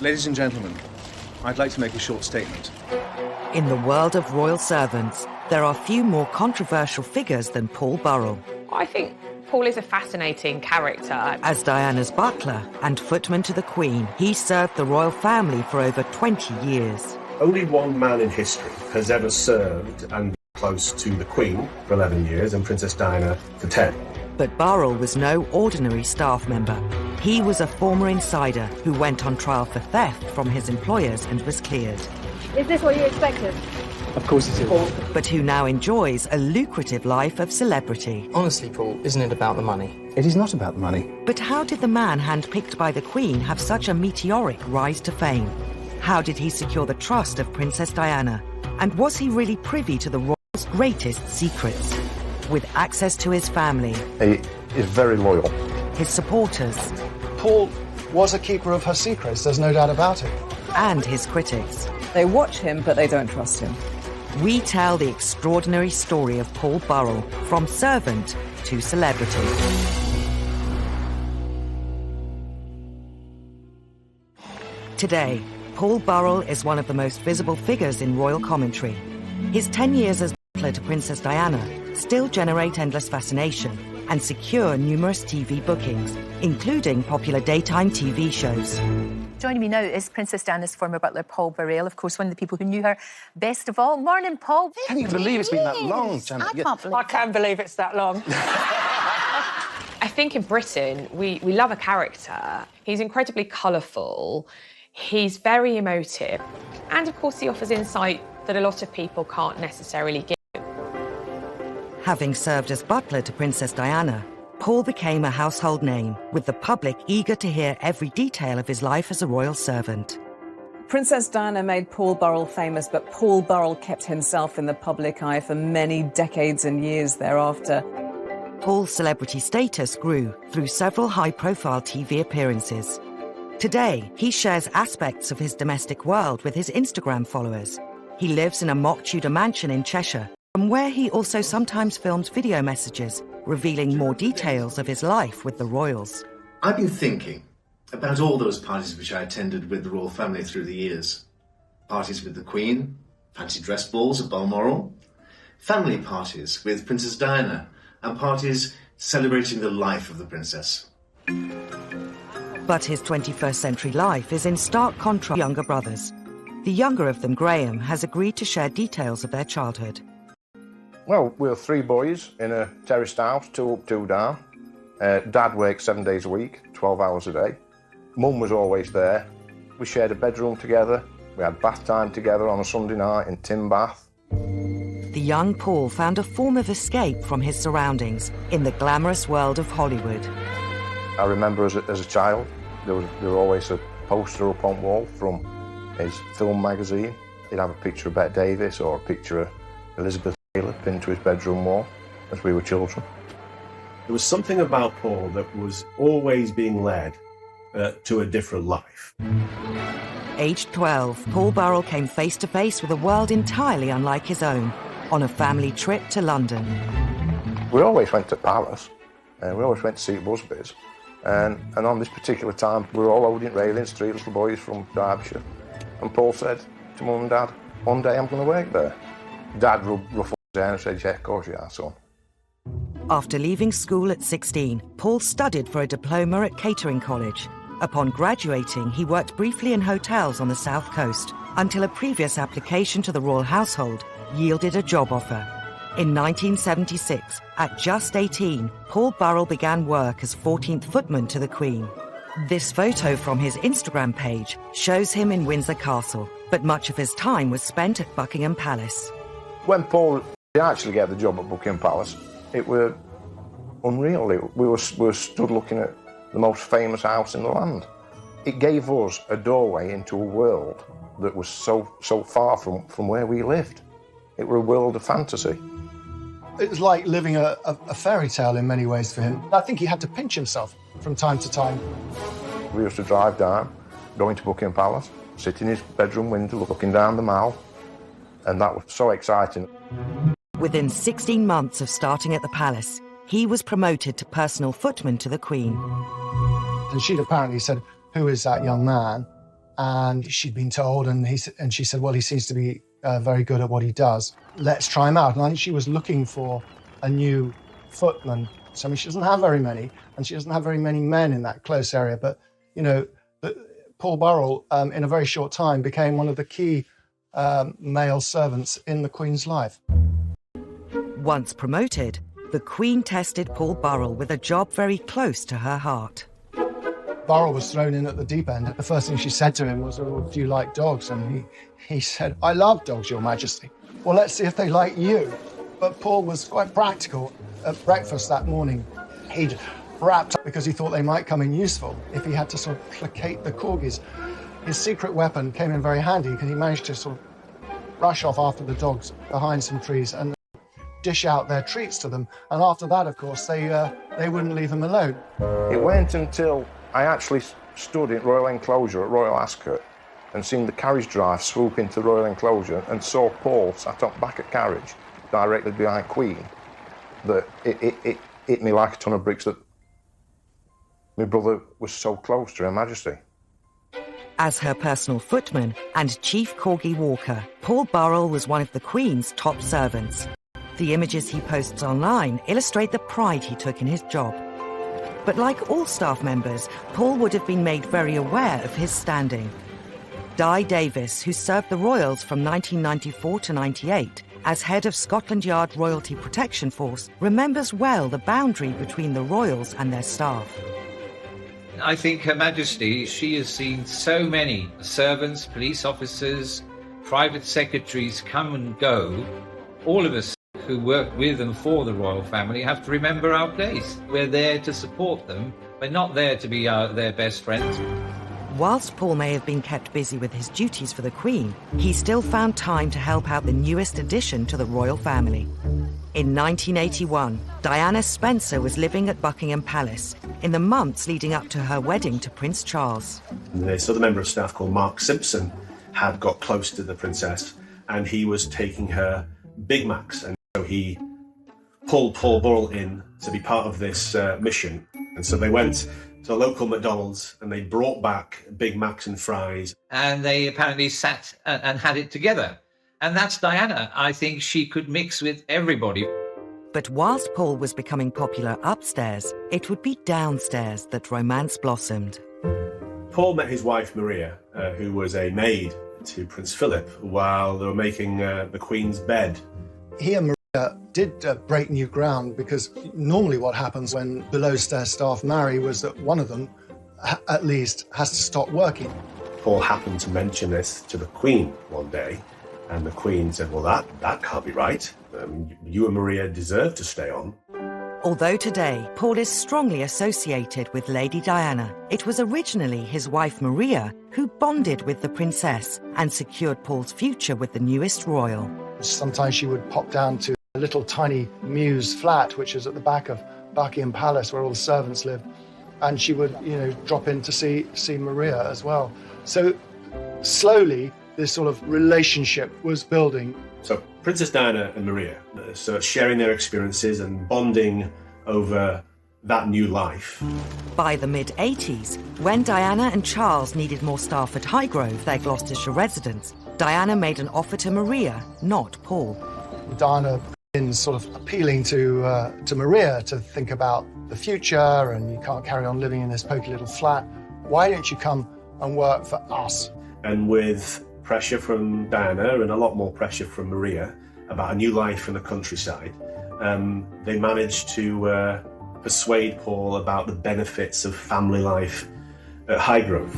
Ladies and gentlemen, I'd like to make a short statement. In the world of royal servants, there are few more controversial figures than Paul Burrell. I think Paul is a fascinating character. As Diana's butler and footman to the Queen, he served the royal family for over 20 years. Only one man in history has ever served and been close to the Queen for 11 years and Princess Diana for 10. But Burrell was no ordinary staff member. He was a former insider who went on trial for theft from his employers and was cleared. Is this what you expected? Of course it is. But who now enjoys a lucrative life of celebrity. Honestly, Paul, isn't it about the money? It is not about the money. But how did the man handpicked by the Queen have such a meteoric rise to fame? How did he secure the trust of Princess Diana? And was he really privy to the royals' greatest secrets? With access to his family, He is very loyal. his supporters, Paul was a keeper of her secrets, there's no doubt about it. and his critics, They watch him, but they don't trust him. we tell the extraordinary story of Paul Burrell from servant to celebrity. Today, Paul Burrell is one of the most visible figures in royal commentary. His 10 years as butler to Princess Diana still generate endless fascination and secure numerous TV bookings, including popular daytime TV shows. Joining me now is Princess Diana's former butler, Paul Burrell, of course, one of the people who knew her best of all. Morning, Paul. Can you believe it's been that long, Janet? I can't believe it's that long. I think in Britain, we love a character. He's incredibly colourful. He's very emotive. And, of course, he offers insight that a lot of people can't necessarily give. Having served as butler to Princess Diana, Paul became a household name, with the public eager to hear every detail of his life as a royal servant. Princess Diana made Paul Burrell famous, but Paul Burrell kept himself in the public eye for many decades and years thereafter. Paul's celebrity status grew through several high-profile TV appearances. Today, he shares aspects of his domestic world with his Instagram followers. He lives in a mock-Tudor mansion in Cheshire, from where he also sometimes films video messages revealing more details of his life with the royals. I've been thinking about all those parties which I attended with the royal family through the years. Parties with the Queen, fancy dress balls at Balmoral, family parties with Princess Diana, and parties celebrating the life of the princess. But his 21st century life is in stark contrast to younger brothers. The younger of them, Graham, has agreed to share details of their childhood. Well, we were 3 boys in a terraced house, 2 up, 2 down. Dad worked 7 days a week, 12 hours a day. Mum was always there. We shared a bedroom together. We had bath time together on a Sunday night in Tim Bath. The young Paul found a form of escape from his surroundings in the glamorous world of Hollywood. I remember as a child, there was always a poster up on wall from his film magazine. He'd have a picture of Bette Davis or a picture of Elizabeth Taylor pinned to his bedroom wall as we were children. There was something about Paul that was always being led to a different life. Aged 12, Paul Burrell came face to face with a world entirely unlike his own on a family trip to London. We always went to Paris, and we always went to see Busby's. And on this particular time, we were all holding railings, 3 little boys from Derbyshire. And Paul said to Mum and Dad, one day I'm going to work there. Dad ruffled his hair and said, yeah, of course you are, son. After leaving school at 16, Paul studied for a diploma at Catering College. Upon graduating, he worked briefly in hotels on the south coast until a previous application to the royal household yielded a job offer. In 1976, at just 18, Paul Burrell began work as 14th footman to the Queen. This photo from his Instagram page shows him in Windsor Castle, but much of his time was spent at Buckingham Palace. When Paul actually got the job at Buckingham Palace, it was unreal. We were stood looking at the most famous house in the land. It gave us a doorway into a world that was so far from where we lived. It was a world of fantasy. It was like living a fairy tale in many ways for him. I think he had to pinch himself from time to time. We used to drive down, go into Buckingham Palace, sit in his bedroom window looking down the Mall, and that was so exciting. Within 16 months of starting at the palace, he was promoted to personal footman to the Queen. And she'd apparently said, who is that young man? and she'd been told, and she said, well, he seems to be very good at what he does. Let's try him out. And I think she was looking for a new footman. So, I mean, she doesn't have very many, and she doesn't have very many men in that close area. But, you know, Paul Burrell, in a very short time, became one of the key male servants in the Queen's life. Once promoted, the Queen tested Paul Burrell with a job very close to her heart. Burrell was thrown in at the deep end. The first thing she said to him was, oh, do you like dogs? And he said, I love dogs, Your Majesty. Well, let's see if they like you. But Paul was quite practical. At breakfast that morning, he'd wrapped up because he thought they might come in useful if he had to sort of placate the corgis. His secret weapon came in very handy because he managed to sort of rush off after the dogs behind some trees and dish out their treats to them. And after that, of course, they wouldn't leave him alone. It went until I actually stood in Royal Enclosure at Royal Ascot and seen the carriage drive swoop into Royal Enclosure and saw Paul sat up back at carriage directly behind Queen, that it hit me like a ton of bricks that my brother was so close to Her Majesty. As her personal footman and chief corgi walker, Paul Burrell was one of the Queen's top servants. The images he posts online illustrate the pride he took in his job. But like all staff members, Paul would have been made very aware of his standing. Di Davis, who served the Royals from 1994 to 98 as head of Scotland Yard Royalty Protection Force, remembers well the boundary between the Royals and their staff. I think Her Majesty, she has seen so many servants, police officers, private secretaries come and go. All of us who work with and for the royal family have to remember our place. We're there to support them. We're not there to be their best friends. Whilst Paul may have been kept busy with his duties for the Queen, he still found time to help out the newest addition to the royal family. In 1981, Diana Spencer was living at Buckingham Palace in the months leading up to her wedding to Prince Charles. This other member of staff called Mark Simpson had got close to the princess, and he was taking her Big Macs, and so he pulled Paul Burrell in to be part of this mission. And so they went to a local McDonald's and they brought back Big Macs and fries. And they apparently sat and had it together. And that's Diana. I think she could mix with everybody. But whilst Paul was becoming popular upstairs, it would be downstairs that romance blossomed. Paul met his wife Maria, who was a maid to Prince Philip, while they were making the Queen's bed. He and Maria did break new ground, because normally what happens when below-stairs staff marry was that one of them, at least, has to stop working. Paul happened to mention this to the Queen one day, and the Queen said, well, that can't be right. You and Maria deserve to stay on. Although today Paul is strongly associated with Lady Diana, it was originally his wife Maria who bonded with the princess and secured Paul's future with the newest royal. Sometimes she would pop down to a little tiny mews flat, which is at the back of Buckingham Palace, where all the servants lived, and she would, drop in to see Maria as well. So slowly, this sort of relationship was building. So Princess Diana and Maria, so sharing their experiences and bonding over that new life. By the mid-80s, when Diana and Charles needed more staff at Highgrove, their Gloucestershire residence, Diana made an offer to Maria, not Paul. Diana in sort of appealing to Maria to think about the future, and you can't carry on living in this poky little flat. Why don't you come and work for us? And with pressure from Diana and a lot more pressure from Maria about a new life in the countryside, they managed to persuade Paul about the benefits of family life at Highgrove.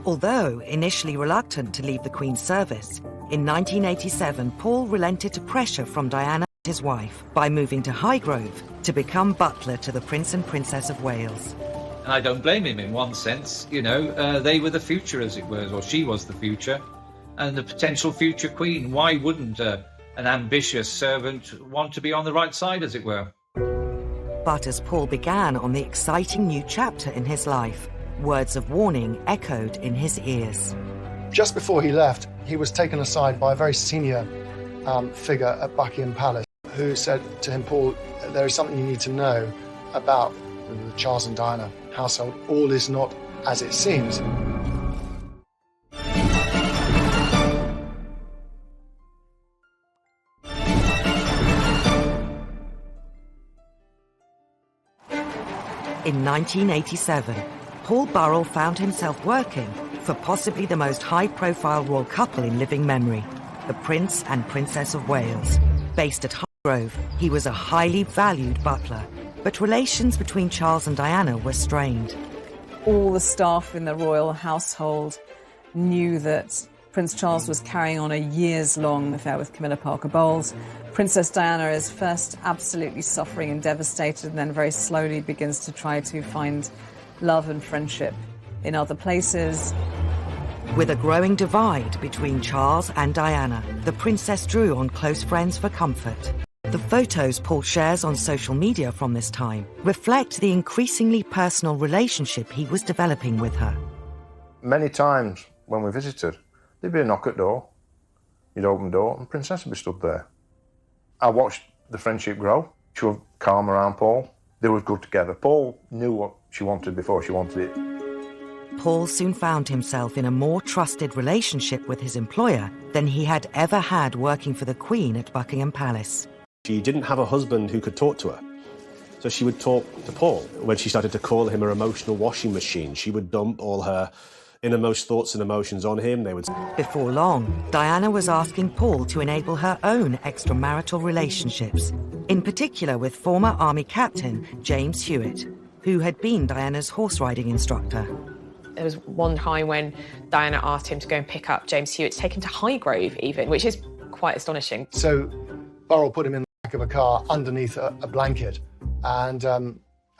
Although initially reluctant to leave the Queen's service, in 1987 Paul relented to pressure from Diana and his wife by moving to Highgrove to become butler to the Prince and Princess of Wales. And I don't blame him in one sense. They were the future, as it were, or she was the future, and the potential future Queen. Why wouldn't an ambitious servant want to be on the right side, as it were? But as Paul began on the exciting new chapter in his life, words of warning echoed in his ears. Just before he left, he was taken aside by a very senior figure at Buckingham Palace who said to him, Paul, there is something you need to know about the Charles and Diana household. All is not as it seems. In 1987, Paul Burrell found himself working for possibly the most high-profile royal couple in living memory, the Prince and Princess of Wales. Based at Highgrove, he was a highly valued butler, but relations between Charles and Diana were strained. All the staff in the royal household knew that Prince Charles was carrying on a years-long affair with Camilla Parker Bowles. Princess Diana is first absolutely suffering and devastated, and then very slowly begins to try to find love and friendship in other places. With a growing divide between Charles and Diana, the princess drew on close friends for comfort. The photos Paul shares on social media from this time reflect the increasingly personal relationship he was developing with her. Many times when we visited, there'd be a knock at the door. You'd open the door and Princess would be stood there. I watched the friendship grow. She was calm around Paul. They were good together. Paul knew what she wanted before she wanted it. Paul soon found himself in a more trusted relationship with his employer than he had ever had working for the Queen at Buckingham Palace. She didn't have a husband who could talk to her. So she would talk to Paul. When she started to call him her emotional washing machine, she would dump all her innermost thoughts and emotions on him. They would. Before long, Diana was asking Paul to enable her own extramarital relationships, in particular with former Army Captain James Hewitt, who had been Diana's horse riding instructor. There was one time when Diana asked him to go and pick up James Hewitt, to take him to Highgrove even, which is quite astonishing. So Burrell put him in the back of a car underneath a blanket, and I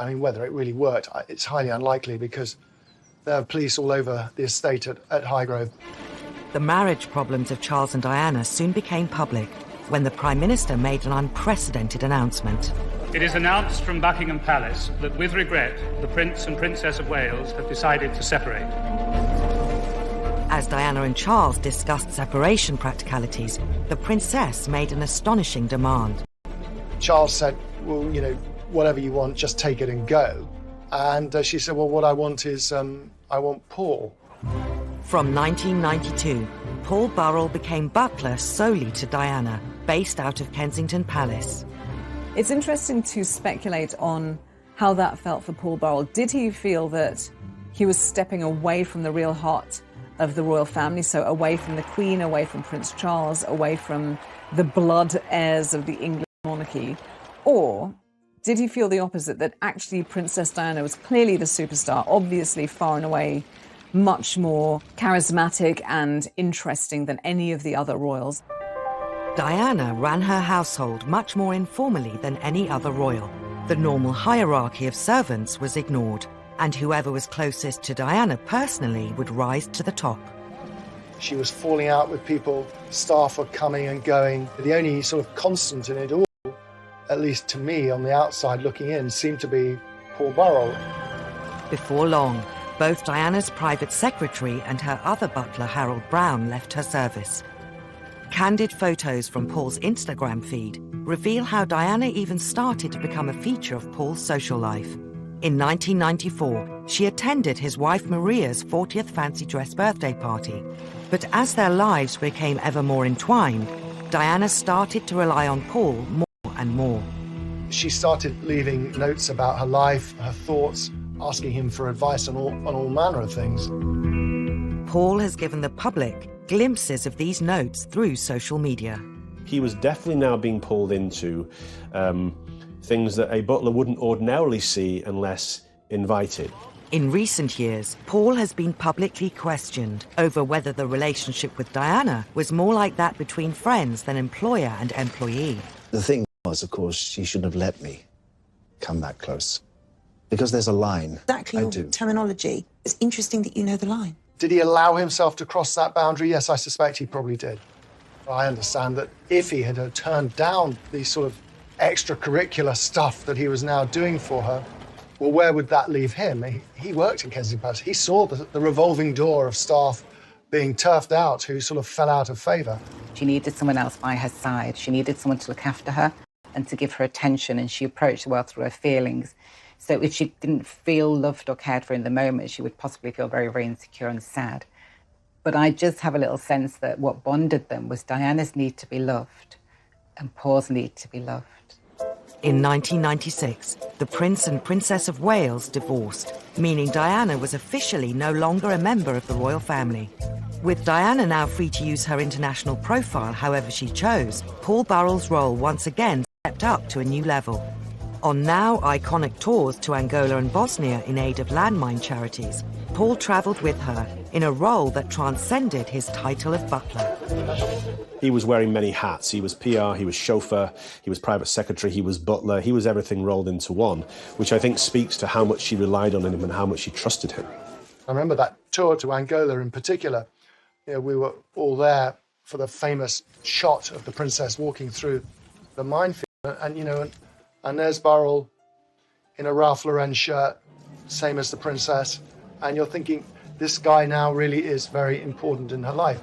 mean, whether it really worked, it's highly unlikely because there are police all over the estate at Highgrove. The marriage problems of Charles and Diana soon became public when the Prime Minister made an unprecedented announcement. It is announced from Buckingham Palace that, with regret, the Prince and Princess of Wales have decided to separate. As Diana and Charles discussed separation practicalities, the Princess made an astonishing demand. Charles said, well, you know, whatever you want, just take it and go. And she said, well, what I want is, I want Paul. From 1992, Paul Burrell became butler solely to Diana, based out of Kensington Palace. It's interesting to speculate on how that felt for Paul Burrell. Did he feel that he was stepping away from the real heart of the royal family, so away from the Queen, away from Prince Charles, away from the blood heirs of the English monarchy? Or did he feel the opposite, that actually Princess Diana was clearly the superstar, obviously far and away much more charismatic and interesting than any of the other royals? Diana ran her household much more informally than any other royal. The normal hierarchy of servants was ignored, and whoever was closest to Diana personally would rise to the top. She was falling out with people, staff were coming and going. The only sort of constant in it all, at least to me on the outside looking in, seemed to be Paul Burrell. Before long, both Diana's private secretary and her other butler, Harold Brown, left her service. Candid photos from Paul's Instagram feed reveal how Diana even started to become a feature of Paul's social life. In 1994, she attended his wife Maria's 40th fancy dress birthday party. But as their lives became ever more entwined, Diana started to rely on Paul more and more. She started leaving notes about her life, her thoughts, asking him for advice on all manner of things. Paul has given the public glimpses of these notes through social media. He was definitely now being pulled into things that a butler wouldn't ordinarily see unless invited. In recent years, Paul has been publicly questioned over whether the relationship with Diana was more like that between friends than employer and employee. The thing was, of course, she shouldn't have let me come that close. Because there's a line. Exactly your terminology. It's interesting that you know the line. Did he allow himself to cross that boundary? Yes, I suspect he probably did. I understand that if he had turned down the sort of extracurricular stuff that he was now doing for her, well, where would that leave him? He worked in Kensington Palace. He saw the revolving door of staff being turfed out who sort of fell out of favour. She needed someone else by her side. She needed someone to look after her and to give her attention, and she approached the world through her feelings. So if she didn't feel loved or cared for in the moment, she would possibly feel very, very insecure and sad. But I just have a little sense that what bonded them was Diana's need to be loved and Paul's need to be loved. In 1996, the the Prince and Princess of Wales divorced, meaning Diana was officially no longer a member of the royal family. With Diana now free to use her international profile however she chose, Paul Burrell's role once again stepped up to a new level. On now iconic tours to Angola and Bosnia in aid of landmine charities, Paul travelled with her in a role that transcended his title of butler. He was wearing many hats. He was PR, he was chauffeur, he was private secretary, he was butler, he was everything rolled into one, which I think speaks to how much she relied on him and how much she trusted him. I remember that tour to Angola in particular. You know, we were all there for the famous shot of the princess walking through the minefield, and there's Burrell in a Ralph Lauren shirt, same as the princess, and you're thinking, this guy now really is very important in her life.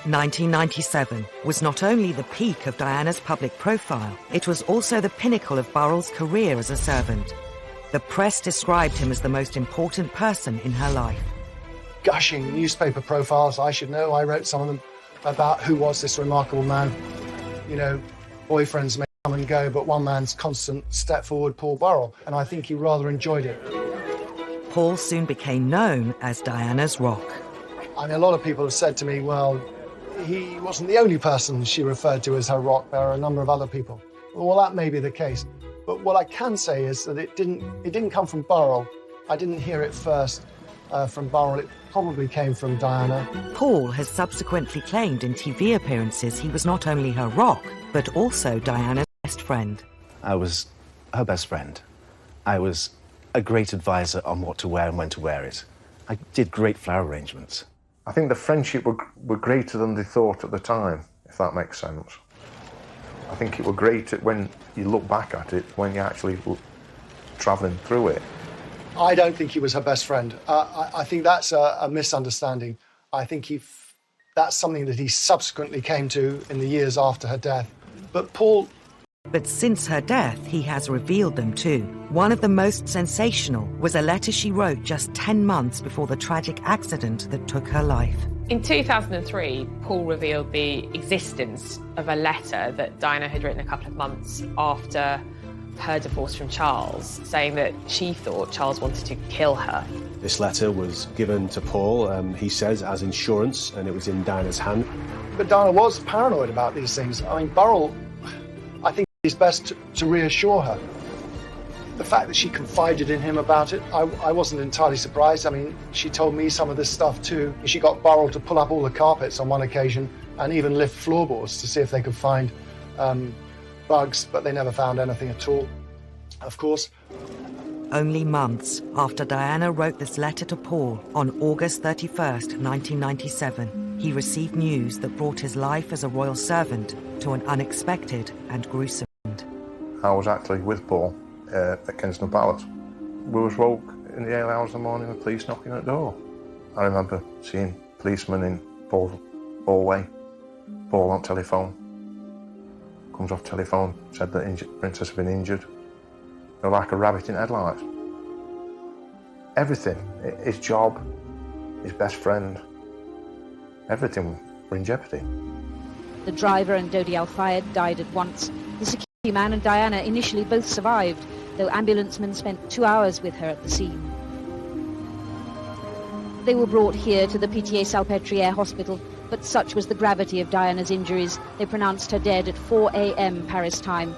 1997 was not only the peak of Diana's public profile, it was also the pinnacle of Burrell's career as a servant. The press described him as the most important person in her life. Gushing newspaper profiles, I should know, I wrote some of them, about who was this remarkable man. You know, boyfriends may come and go, but one man's constant step forward, Paul Burrell, and I think he rather enjoyed it. Paul soon became known as Diana's rock. I mean, a lot of people have said to me, well, he wasn't the only person she referred to as her rock. There are a number of other people. Well, that may be the case. But what I can say is that it didn't come from Burrell. I didn't hear it first from Burrell. It probably came from Diana. Paul has subsequently claimed in TV appearances he was not only her rock, but also Diana's best friend. I was her best friend. I was a great advisor on what to wear and when to wear it. I did great flower arrangements. I think the friendship were greater than they thought at the time, if that makes sense. I think it were great when you look back at it, when you're actually travelling through it. I don't think he was her best friend. I think that's a misunderstanding. I think that's something that he subsequently came to in the years after her death. But since her death, he has revealed them too. One of the most sensational was a letter she wrote just 10 months before the tragic accident that took her life. In 2003, Paul revealed the existence of a letter that Diana had written a couple of months after her divorce from Charles, saying that she thought Charles wanted to kill her. This letter was given to Paul, he says, as insurance, and it was in Diana's hand. But Diana was paranoid about these things. I mean, Burrell, I think it's best to reassure her. The fact that she confided in him about it, I wasn't entirely surprised. I mean, she told me some of this stuff too. She got Burrell to pull up all the carpets on one occasion and even lift floorboards to see if they could find bugs, but they never found anything at all, of course. Only months after Diana wrote this letter to Paul on August 31st, 1997, he received news that brought his life as a royal servant to an unexpected and gruesome end. I was actually with Paul at Kensington Palace. We was woke in the early hours of the morning with police knocking at the door. I remember seeing policemen in Paul's hallway, Paul on telephone. Comes off telephone, said that the princess had been injured. They were like a rabbit in headlights. Everything, his job, his best friend, everything were in jeopardy. The driver and Dodi Al-Fayed died at once. The security man and Diana initially both survived, though ambulancemen spent 2 hours with her at the scene. They were brought here to the Pitié-Salpêtrière hospital, but such was the gravity of Diana's injuries, they pronounced her dead at 4 a.m. Paris time.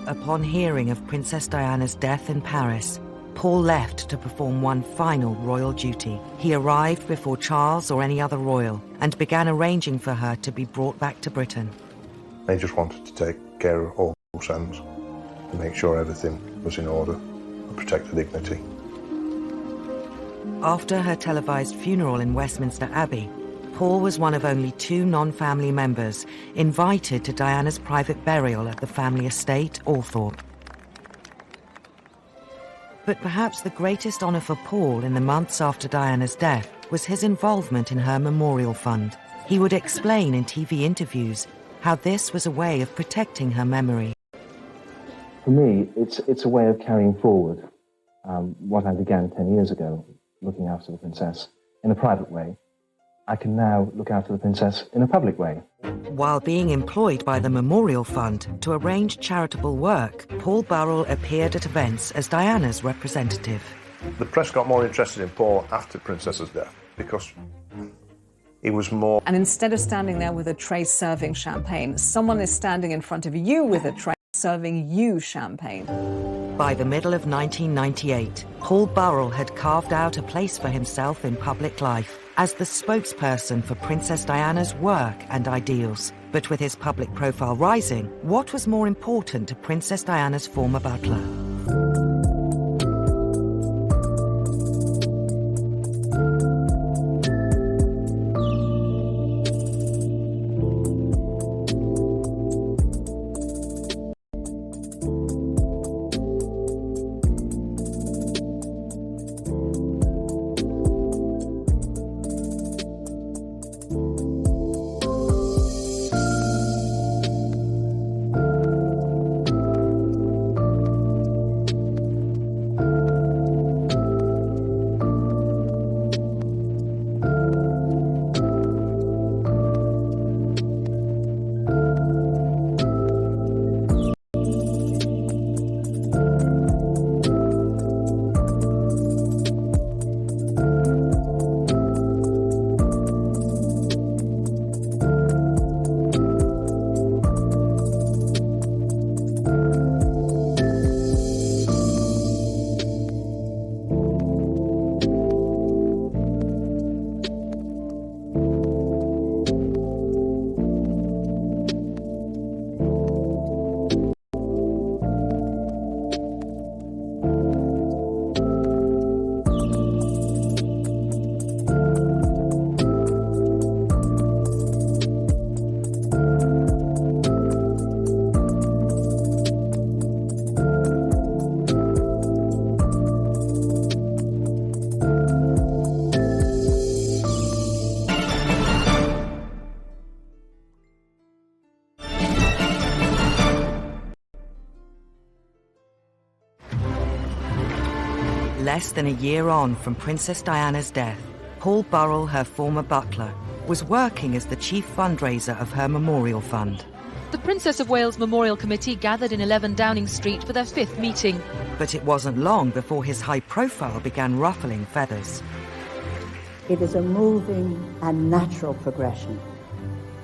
Upon hearing of Princess Diana's death in Paris, Paul left to perform one final royal duty. He arrived before Charles or any other royal and began arranging for her to be brought back to Britain. They just wanted to take care of all loose ends and make sure everything was in order and protect the dignity. After her televised funeral in Westminster Abbey, Paul was one of only 2 non-family members invited to Diana's private burial at the family estate, Althorpe. But perhaps the greatest honour for Paul in the months after Diana's death was his involvement in her memorial fund. He would explain in TV interviews how this was a way of protecting her memory. For me, it's a way of carrying forward what I began 10 years ago, looking after the princess in a private way. I can now look after the princess in a public way. While being employed by the Memorial Fund to arrange charitable work, Paul Burrell appeared at events as Diana's representative. The press got more interested in Paul after Princess's death because he was more... And instead of standing there with a tray serving champagne, someone is standing in front of you with a tray serving you champagne. By the middle of 1998, Paul Burrell had carved out a place for himself in public life as the spokesperson for Princess Diana's work and ideals. But with his public profile rising, what was more important to Princess Diana's former butler? Less than a year on from Princess Diana's death, Paul Burrell, her former butler, was working as the chief fundraiser of her memorial fund. The Princess of Wales Memorial Committee gathered in 11 Downing Street for their 5th meeting. But it wasn't long before his high profile began ruffling feathers. It is a moving and natural progression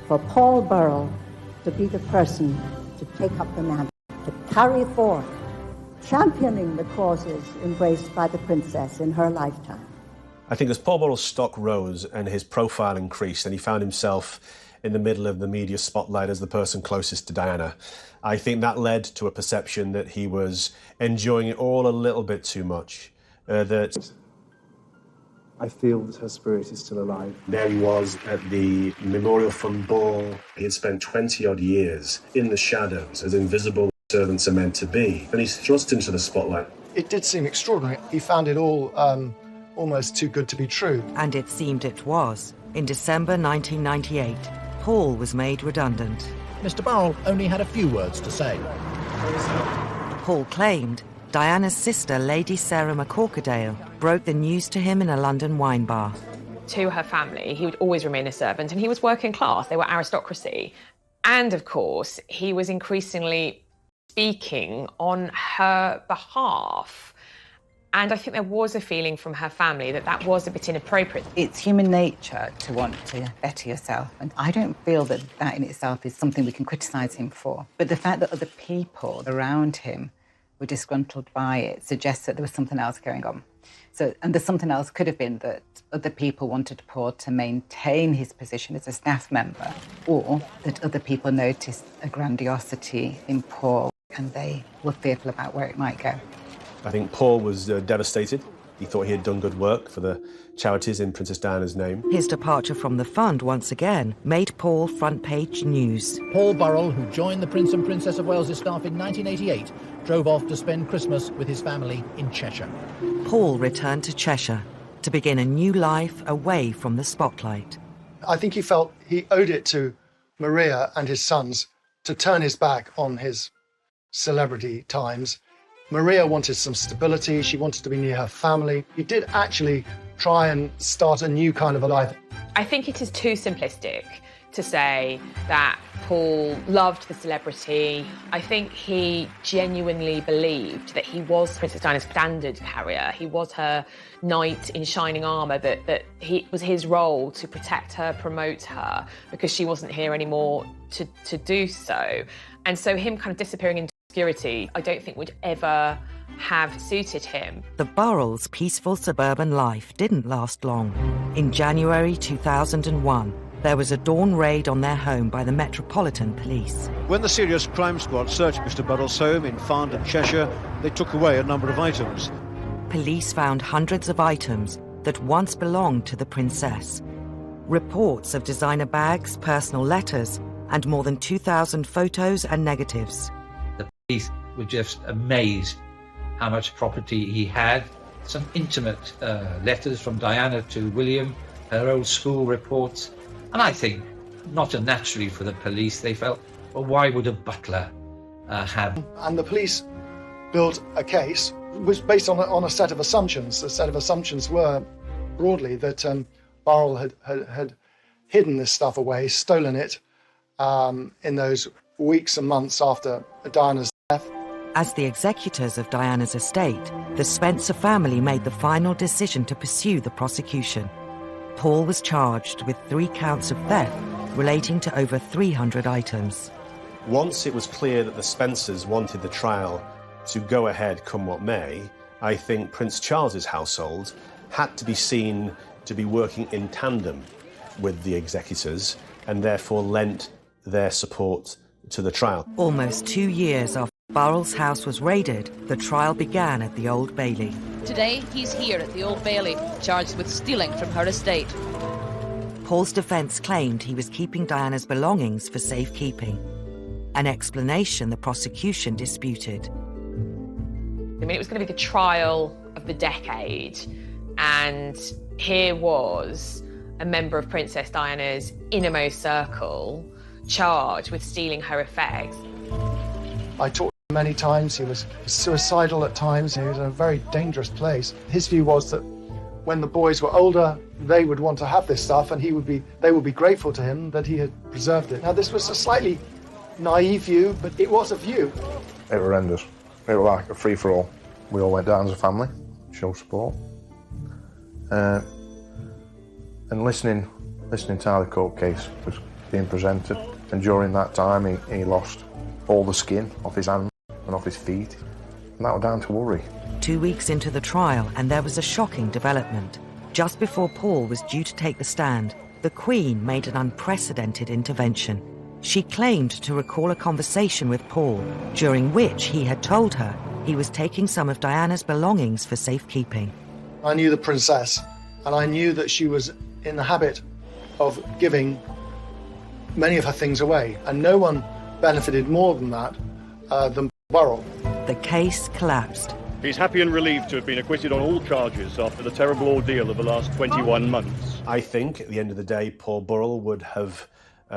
for Paul Burrell to be the person to take up the mantle, to carry forth, championing the causes embraced by the princess in her lifetime. I think as Paul Burrell's stock rose and his profile increased and he found himself in the middle of the media spotlight as the person closest to Diana, I think that led to a perception that he was enjoying it all a little bit too much. That I feel that her spirit is still alive. There he was at the Memorial Fund ball. He had spent 20-odd years in the shadows, as invisible servants are meant to be, and he's thrust into the spotlight. It did seem extraordinary. He found it all almost too good to be true. And it seemed it was. In December 1998, Paul was made redundant. Mr. Burrell only had a few words to say. Paul claimed Diana's sister, Lady Sarah McCorkadale, broke the news to him in a London wine bar. To her family, he would always remain a servant, and he was working class. They were aristocracy. And, of course, he was increasingly speaking on her behalf. And I think there was a feeling from her family that that was a bit inappropriate. It's human nature to want to better yourself, and I don't feel that that in itself is something we can criticise him for. But the fact that other people around him were disgruntled by it suggests that there was something else going on. And the something else could have been that other people wanted Paul to maintain his position as a staff member, or that other people noticed a grandiosity in Paul and they were fearful about where it might go. I think Paul was devastated. He thought he had done good work for the charities in Princess Diana's name. His departure from the fund once again made Paul front-page news. Paul Burrell, who joined the Prince and Princess of Wales' staff in 1988, drove off to spend Christmas with his family in Cheshire. Paul returned to Cheshire to begin a new life away from the spotlight. I think he felt he owed it to Maria and his sons to turn his back on his celebrity times. Maria wanted some stability. She wanted to be near her family. He did actually try and start a new kind of a life. I think it is too simplistic to say that Paul loved the celebrity. I think he genuinely believed that he was Princess Diana's standard carrier. He was her knight in shining armour, that it was his role to protect her, promote her, because she wasn't here anymore to do so. And so him kind of disappearing into obscurity, I don't think would ever have suited him. The Burrells' peaceful suburban life didn't last long. In January 2001, there was a dawn raid on their home by the Metropolitan Police. When the Serious Crime Squad searched Mr. Burrell's home in Farndon, Cheshire, they took away a number of items. Police found hundreds of items that once belonged to the princess. Reports of designer bags, personal letters, and more than 2,000 photos and negatives. The police were just amazed how much property he had. Some intimate letters from Diana to William, her old school reports. And I think, not unnaturally for the police, they felt, well, why would a butler have? And the police built a case which was based on a set of assumptions. The set of assumptions were, broadly, that Burrell had hidden this stuff away, stolen it in those weeks and months after Diana's death. As the executors of Diana's estate, the Spencer family made the final decision to pursue the prosecution. Paul was charged with 3 counts of theft relating to over 300 items. Once it was clear that the Spencers wanted the trial to go ahead come what may, I think Prince Charles's household had to be seen to be working in tandem with the executors and therefore lent their support to the trial. Almost 2 years after Burrell's house was raided, the trial began at the Old Bailey. Today, he's here at the Old Bailey, charged with stealing from her estate. Paul's defence claimed he was keeping Diana's belongings for safekeeping, an explanation the prosecution disputed. I mean, it was going to be the trial of the decade, and here was a member of Princess Diana's innermost circle charged with stealing her effects. I talked to him many times. He was suicidal at times. He was in a very dangerous place. His view was that when the boys were older, they would want to have this stuff, and they would be grateful to him that he had preserved it. Now, this was a slightly naive view, but it was a view. It was horrendous. It was like a free-for-all. We all went down as a family, show support. And listening to how the court case was being presented, and during that time he lost all the skin off his hands and off his feet, and that was down to worry. 2 weeks into the trial, and there was a shocking development. Just before Paul was due to take the stand, the Queen made an unprecedented intervention. She claimed to recall a conversation with Paul, during which he had told her he was taking some of Diana's belongings for safekeeping. I knew the princess, and I knew that she was in the habit of giving many of her things away, and no one benefited more than that than Burrell. The case collapsed. He's happy and relieved to have been acquitted on all charges after the terrible ordeal of the last 21 months. I think, at the end of the day, Paul Burrell would have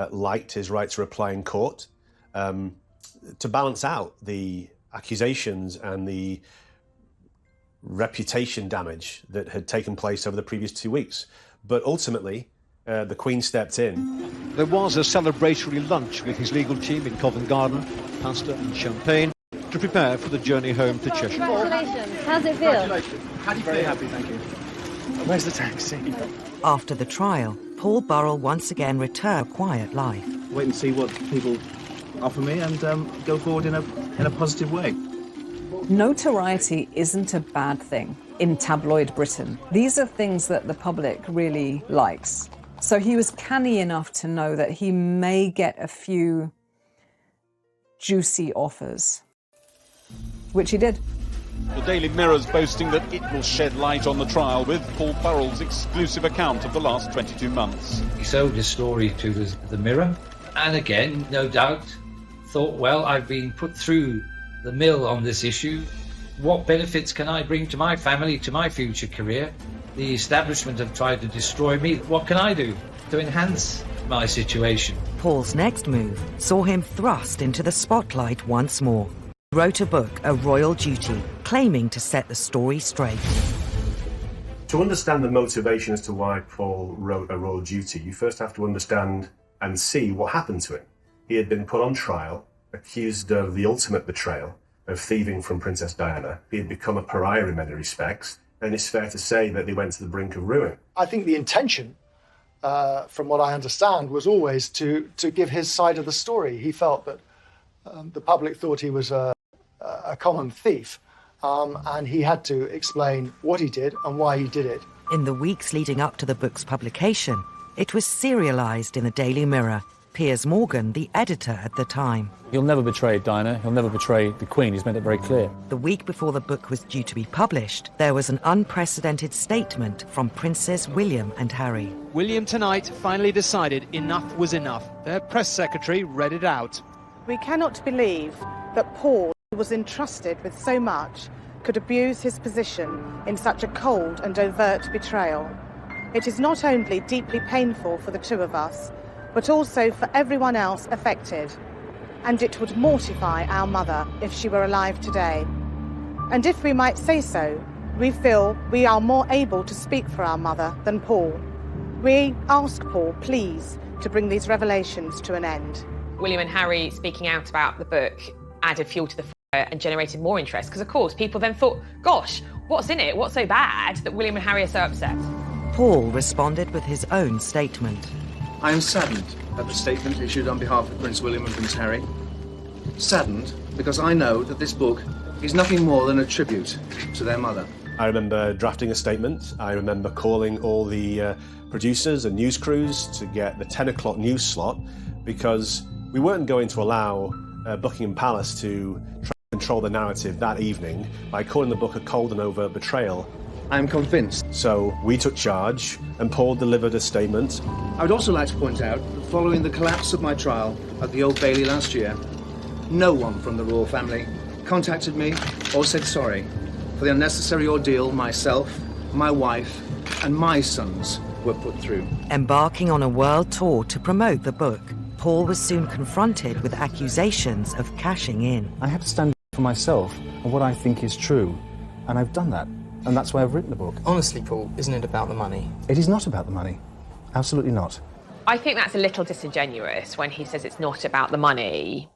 liked his right to reply in court to balance out the accusations and the reputation damage that had taken place over the previous 2 weeks. But ultimately, the Queen stepped in. There was a celebratory lunch with his legal team in Covent Garden, pasta and champagne, to prepare for the journey home to Cheshire. Congratulations. How's it feel? How do you feel? Very happy, thank you. Where's the taxi? After the trial, Paul Burrell once again returned to a quiet life. Wait and see what people offer me and go forward in a positive way. Notoriety isn't a bad thing in tabloid Britain. These are things that the public really likes. So he was canny enough to know that he may get a few juicy offers, which he did. The Daily Mirror's boasting that it will shed light on the trial with Paul Burrell's exclusive account of the last 22 months. He sold his story to the Mirror, and again, no doubt, thought, well, I've been put through the mill on this issue. What benefits can I bring to my family, to my future career? The establishment have tried to destroy me. What can I do to enhance my situation? Paul's next move saw him thrust into the spotlight once more. He wrote a book, A Royal Duty, claiming to set the story straight. To understand the motivation as to why Paul wrote A Royal Duty, you first have to understand and see what happened to him. He had been put on trial, accused of the ultimate betrayal, of thieving from Princess Diana. He had become a pariah in many respects, and it's fair to say that they went to the brink of ruin. I think the intention, from what I understand, was always to give his side of the story. He felt that the public thought he was a common thief, and he had to explain what he did and why he did it. In the weeks leading up to the book's publication, it was serialised in the Daily Mirror. Piers Morgan, the editor at the time. He'll never betray Diana, he'll never betray the Queen, he's made it very clear. The week before the book was due to be published, there was an unprecedented statement from Princes William and Harry. William tonight finally decided enough was enough. Their press secretary read it out. We cannot believe that Paul, who was entrusted with so much, could abuse his position in such a cold and overt betrayal. It is not only deeply painful for the two of us, but also for everyone else affected. And it would mortify our mother if she were alive today. And if we might say so, we feel we are more able to speak for our mother than Paul. We ask Paul, please, to bring these revelations to an end. William and Harry speaking out about the book added fuel to the fire and generated more interest, because of course people then thought, gosh, what's in it? What's so bad that William and Harry are so upset? Paul responded with his own statement. I am saddened at the statement issued on behalf of Prince William and Prince Harry. Saddened because I know that this book is nothing more than a tribute to their mother. I remember drafting a statement. I remember calling all the producers and news crews to get the 10 o'clock news slot, because we weren't going to allow Buckingham Palace to try to control the narrative that evening by calling the book a cold and overt betrayal. I am convinced. So we took charge and Paul delivered a statement. I would also like to point out that following the collapse of my trial at the Old Bailey last year, no one from the royal family contacted me or said sorry for the unnecessary ordeal myself, my wife and my sons were put through. Embarking on a world tour to promote the book, Paul was soon confronted with accusations of cashing in. I have to stand up for myself and what I think is true, and I've done that. And that's why I've written the book. Honestly, Paul, isn't it about the money? It is not about the money. Absolutely not. I think that's a little disingenuous when he says it's not about the money.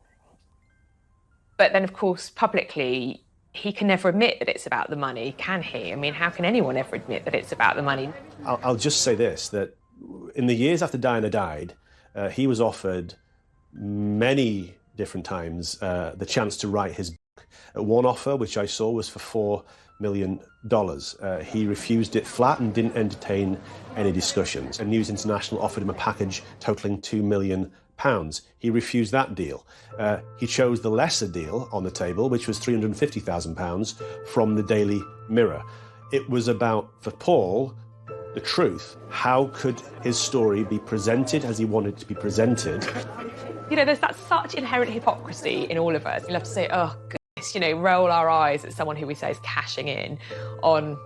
But then, of course, publicly, he can never admit that it's about the money, can he? I mean, how can anyone ever admit that it's about the money? I'll just say this, that in the years after Diana died, he was offered many different times the chance to write his book. One offer, which I saw, was for $4 million. He refused it flat and didn't entertain any discussions. And News International offered him a package totaling £2 million. He refused that deal. He chose the lesser deal on the table, which was £350,000 from the Daily Mirror. It was about, for Paul, the truth. How could his story be presented as he wanted it to be presented? You know, there's that such inherent hypocrisy in all of us. We love to say, oh, goodness, you know, roll our eyes at someone who we say is cashing in on,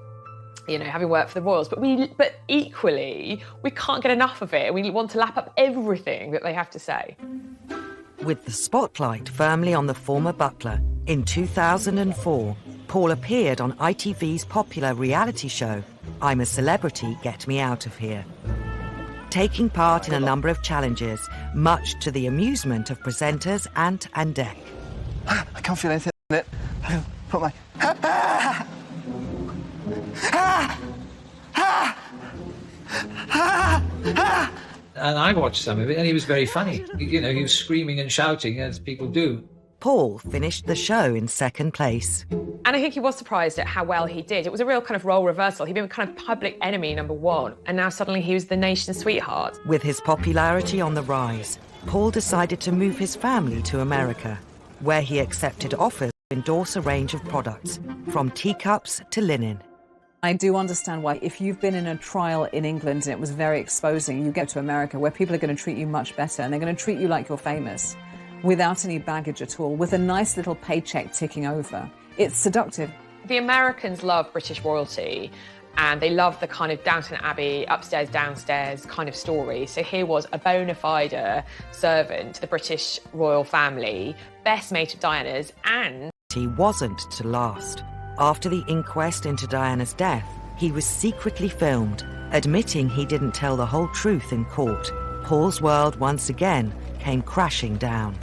you know, having worked for the royals. But equally, we can't get enough of it. We want to lap up everything that they have to say. With the spotlight firmly on the former butler, in 2004, Paul appeared on ITV's popular reality show, I'm a Celebrity, Get Me Out of Here. Taking part in a number of challenges, much to the amusement of presenters Ant and Dec. I can't feel anything in it. I put my... And I watched some of it, and he was very funny. You know, he was screaming and shouting, as people do. Paul finished the show in second place. And I think he was surprised at how well he did. It was a real kind of role reversal. He'd been kind of public enemy #1, and now suddenly he was the nation's sweetheart. With his popularity on the rise, Paul decided to move his family to America, where he accepted offers to endorse a range of products, from teacups to linen. I do understand why, if you've been in a trial in England and it was very exposing, you get to America where people are going to treat you much better and they're going to treat you like you're famous, without any baggage at all, with a nice little paycheck ticking over. It's seductive. The Americans love British royalty, and they love the kind of Downton Abbey, upstairs, downstairs kind of story. So here was a bona fide servant to the British royal family, best mate of Diana's, and... He wasn't to last. After the inquest into Diana's death, He was secretly filmed, admitting he didn't tell the whole truth in court. Paul's world once again came crashing down.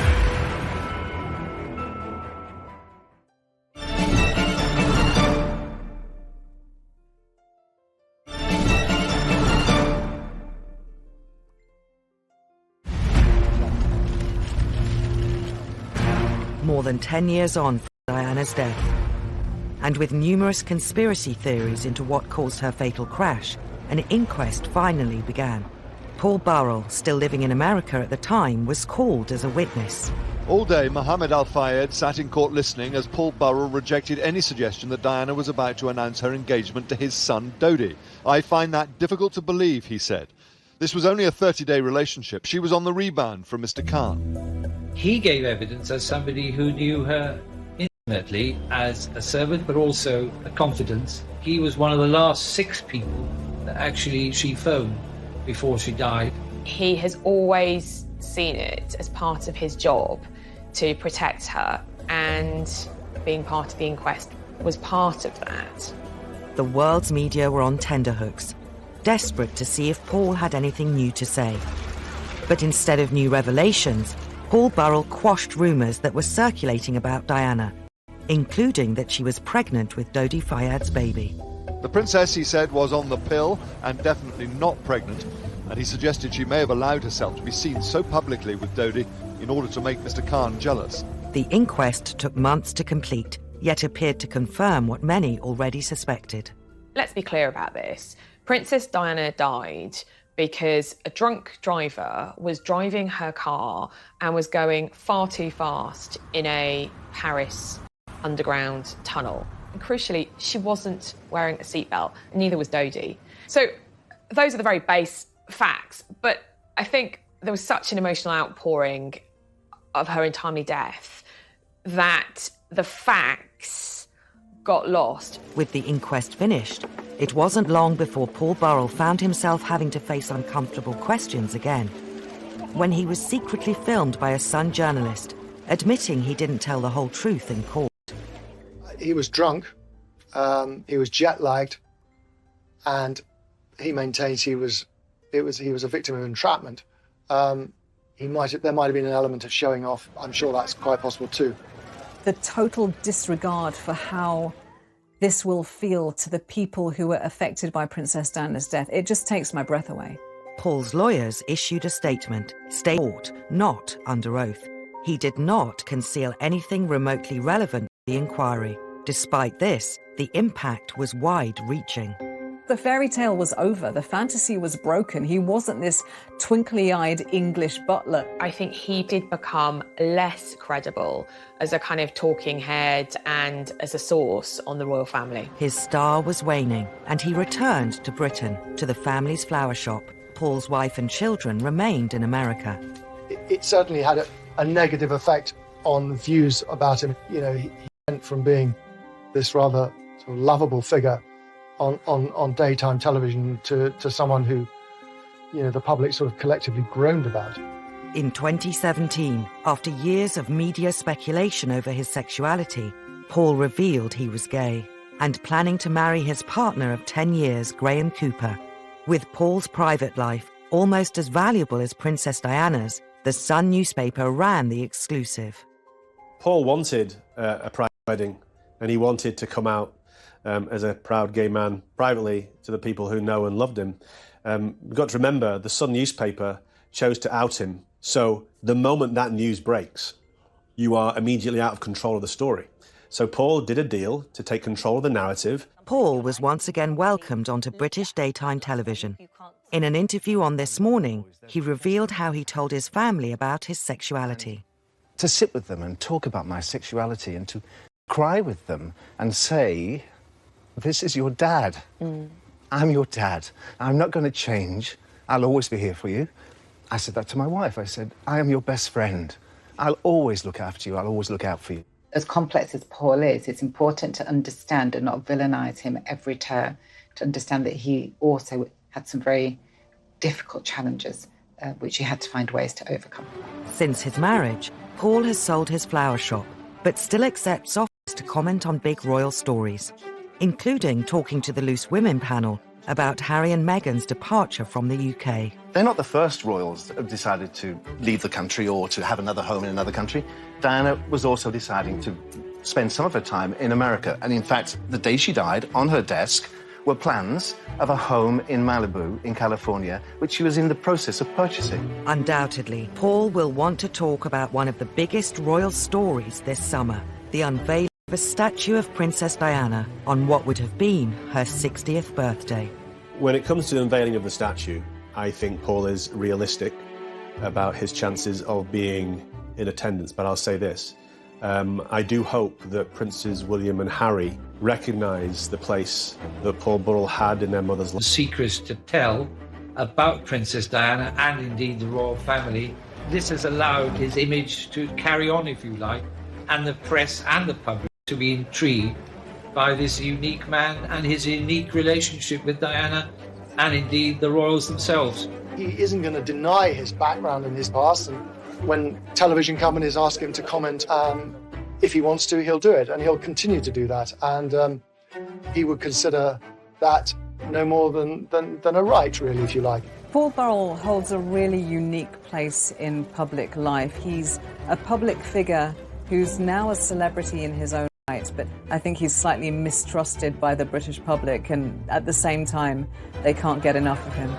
More than 10 years on from Diana's death, and with numerous conspiracy theories into what caused her fatal crash, an inquest finally began. Paul Burrell, still living in America at the time, was called as a witness. All day, Mohammed Al-Fayed sat in court listening as Paul Burrell rejected any suggestion that Diana was about to announce her engagement to his son, Dodi. "I find that difficult to believe," he said. This was only a 30-day relationship. She was on the rebound from Mr. Khan. He gave evidence as somebody who knew her intimately as a servant, but also a confidant. He was one of the last 6 people that actually she phoned before she died. He has always seen it as part of his job to protect her, and being part of the inquest was part of that. The world's media were on tenterhooks, desperate to see if Paul had anything new to say. But instead of new revelations, Paul Burrell quashed rumours that were circulating about Diana, including that she was pregnant with Dodi Fayed's baby. The princess, he said, was on the pill and definitely not pregnant, and he suggested she may have allowed herself to be seen so publicly with Dodi in order to make Mr. Khan jealous. The inquest took months to complete, yet appeared to confirm what many already suspected. Let's be clear about this. Princess Diana died because a drunk driver was driving her car and was going far too fast in a Paris underground tunnel. And crucially, she wasn't wearing a seatbelt, neither was Dodi. So those are the very base facts, but I think there was such an emotional outpouring of her untimely death that the facts got lost. With the inquest finished, it wasn't long before Paul Burrell found himself having to face uncomfortable questions again. When he was secretly filmed by a Sun journalist, admitting he didn't tell the whole truth in court. He was drunk, he was jet-lagged, and he maintains he was a victim of entrapment. There might have been an element of showing off. I'm sure that's quite possible too. The total disregard for how this will feel to the people who were affected by Princess Diana's death, it just takes my breath away. Paul's lawyers issued a statement, not under oath. He did not conceal anything remotely relevant to the inquiry. Despite this, the impact was wide-reaching. The fairy tale was over. The fantasy was broken. He wasn't this twinkly-eyed English butler. I think he did become less credible as a kind of talking head and as a source on the royal family. His star was waning, and he returned to Britain, to the family's flower shop. Paul's wife and children remained in America. It certainly had a negative effect on views about him. You know, he went from being this rather sort of lovable figure on daytime television to someone who, you know, the public sort of collectively groaned about. In 2017, after years of media speculation over his sexuality, Paul revealed he was gay and planning to marry his partner of 10 years, Graham Cooper. With Paul's private life almost as valuable as Princess Diana's, the Sun newspaper ran the exclusive. Paul wanted a private wedding, and he wanted to come out as a proud gay man privately to the people who know and loved him. We've got to remember the Sun newspaper chose to out him. So the moment that news breaks, you are immediately out of control of the story. So Paul did a deal to take control of the narrative. Paul was once again welcomed onto British daytime television. In an interview on This Morning, he revealed how he told his family about his sexuality. To sit with them and talk about my sexuality and to cry with them and say, this is your dad. I'm your dad. I'm not going to change. I'll always be here for you. I said that to my wife. I said, I am your best friend. I'll always look after you. I'll always look out for you. As complex as Paul is, it's important to understand and not villainise him at every turn, to understand that he also had some very difficult challenges, which he had to find ways to overcome. Since his marriage, Paul has sold his flower shop, but still accepts offers to comment on big royal stories. including talking to the Loose Women panel about Harry and Meghan's departure from the UK. They're not the first royals that have decided to leave the country or to have another home in another country. Diana was also deciding to spend some of her time in America. And in fact, the day she died, on her desk were plans of a home in Malibu in California, which she was in the process of purchasing. Undoubtedly, Paul will want to talk about one of the biggest royal stories this summer, the unveiling of a statue of Princess Diana on what would have been her 60th birthday. When it comes to the unveiling of the statue, I think Paul is realistic about his chances of being in attendance, but I'll say this. I do hope that Princes William and Harry recognise the place that Paul Burrell had in their mother's life. Secrets to tell about Princess Diana and indeed the royal family. This has allowed his image to carry on, if you like, and the press and the public to be intrigued by this unique man and his unique relationship with Diana and indeed the royals themselves. He isn't going to deny his background and his past, and when television companies ask him to comment, if he wants to, he'll do it, and he'll continue to do that. And he would consider that no more than a right, really, if you like. Paul Burrell holds a really unique place in public life. He's a public figure who's now a celebrity in his own right, but I think he's slightly mistrusted by the British public, and at the same time, they can't get enough of him.